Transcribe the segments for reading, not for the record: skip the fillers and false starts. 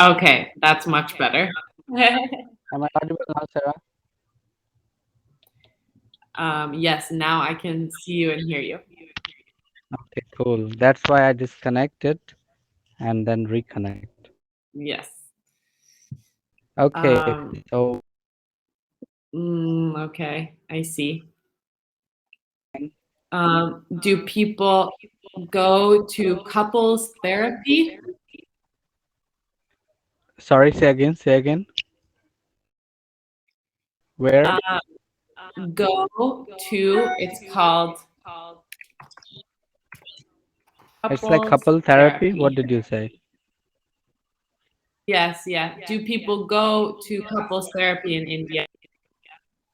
Okay, that's much better. Am I audible now, Sarah? Yes, now I can see you and hear you. Okay, cool. That's why I disconnected and then reconnect. Yes. Okay, Um, so okay, I see. fine. Do people go to couples therapy? Sorry, say again, say again. Where? Uh, go to, it's called It's like couples couple therapy. What therapy. did you say? Yes, yeah. Do people go to couples therapy in India?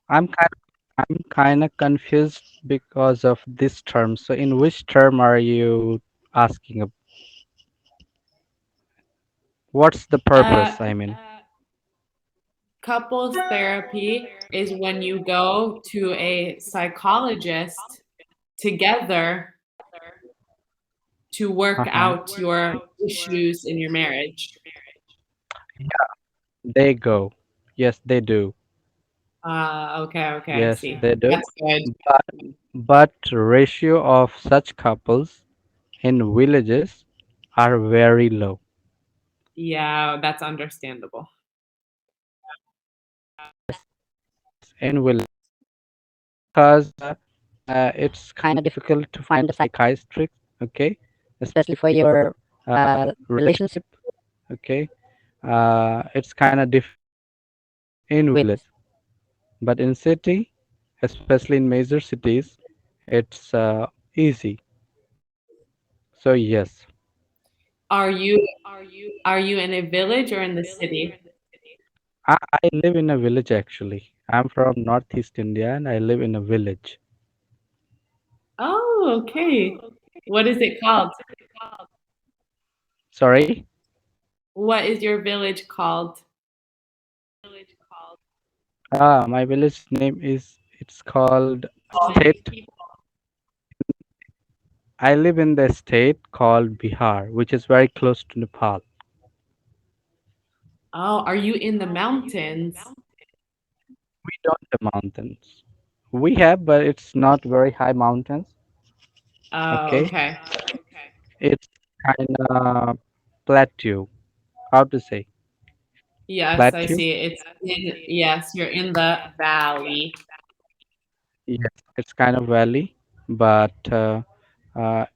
I'm kind I'm kind of confused because of this term. So, in which term are you asking? What's the Uh, purpose? I mean, Couples therapy is when you go to a psychologist together to work uh-huh. out your issues in your marriage. They go. Yes, they do. Okay, okay, I Yes, see. they do. That's good. But ratio of such couples in villages are very low. Yeah, that's understandable. In village because it's kind of difficult to find a psychiatrist, okay, especially for your relationship, okay. It's kind of difficult in village, but in city, especially in major cities, it's easy. So yes, Are you are you in a village or in the city? I live in a village actually. I'm from Northeast India and I live in a village. Oh, okay. What is it called? Sorry. What is your village called? My village name is it's called state. I live in the state called Bihar, which is very close to Nepal. Oh, are you in the mountains? We don't have mountains. We have, but it's not very high mountains. Oh, Okay, okay. it's kind of plateau. How to say Yes, I plateau? see. It's in, yes, you're in the valley. Yes, it's kind of valley, but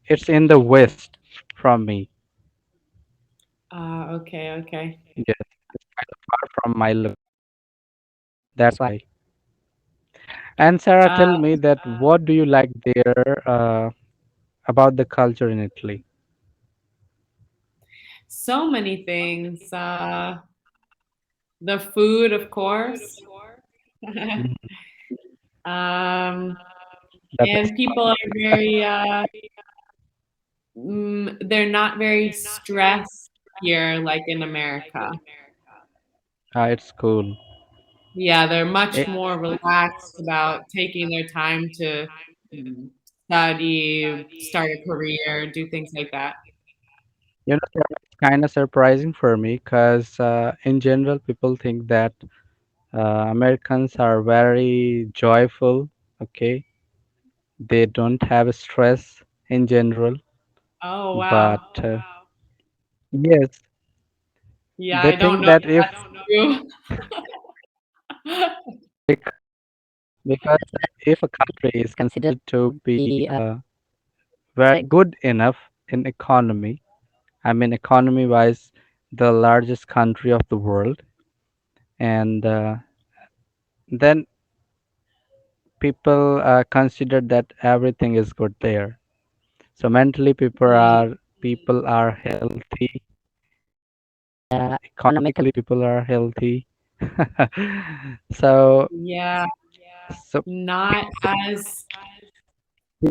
it's in the west from me. Okay, okay. Yes, it's kind of far from my look. That's why. And Sarah, Uh, tell me that what do you like there about the culture in Italy? so many things. The food, of course. Mhm. um, The best and people are very, they're not very stressed here like in America. it's cool. Yeah, they're Eh, much more relaxed about taking their time to mm, study, start a career, do things like that. Sarah, it's kind of surprising for me because in general, people think that Americans are very joyful. Okay, they don't have stress in general, Oh, but wow. yes, Yeah, they I don't think know that if if that's true. because if a country is considered to be very good enough in economy, I mean economy wise, the largest country of the world, and then people consider that everything is good there. So mentally, people are healthy. Economically, people are healthy. so Yeah, so not as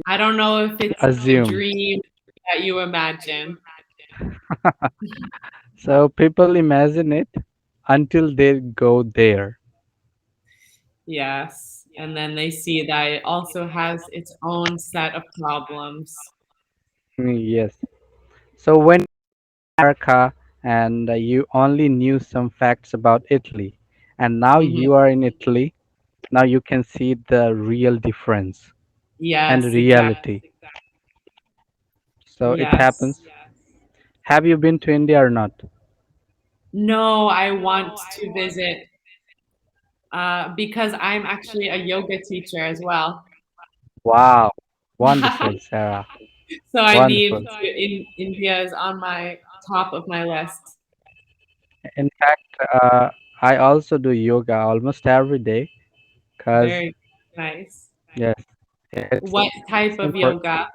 I don't know if it's the assume. dream that you imagine. So people imagine it until they go there. Yes, and then they see that it also has its own set of problems. Yes. So when America, and you only knew some facts about Italy, and now Mhm. you are in Italy. Now you can see the real difference and Yes, exactly. reality. So it Yes. happens. Have you been to India or not? No, I want to visit because I'm actually a yoga teacher as well. Wow, wonderful, Sarah. So I Wonderful. need to India is on my top of my list. In fact, I also do yoga almost every day because Very nice. yes, What it's type of important. yoga?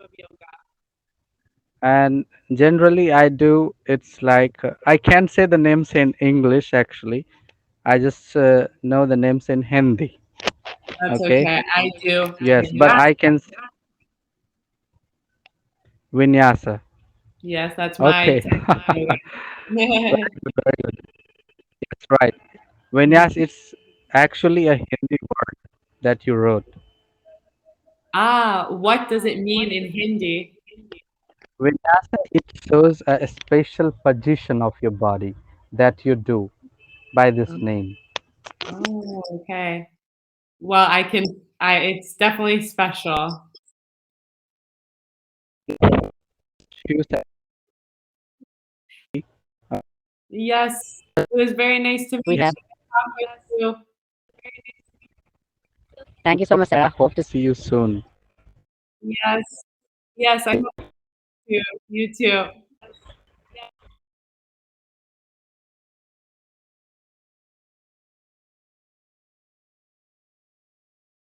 And generally, I do. It's like I can't say the names in English actually. I just know the names in Hindi. That's Okay. okay. I do Yes, but vinyasa. I can vinyasa. Yes, that's my Okay. type of yoga. Very good. That's right. Vinyasa. It's actually a Hindi word that you wrote. Ah, what does it mean in Hindi? Vinyasa. It shows a special position of your body that you do by this name. Oh, okay. Well, I it's definitely special. Choose Yes, it was very nice to we meet have. you. Talk with you. Thank you so much, Sarah. Hope to see you soon. Yes, yes, I hope you. You too.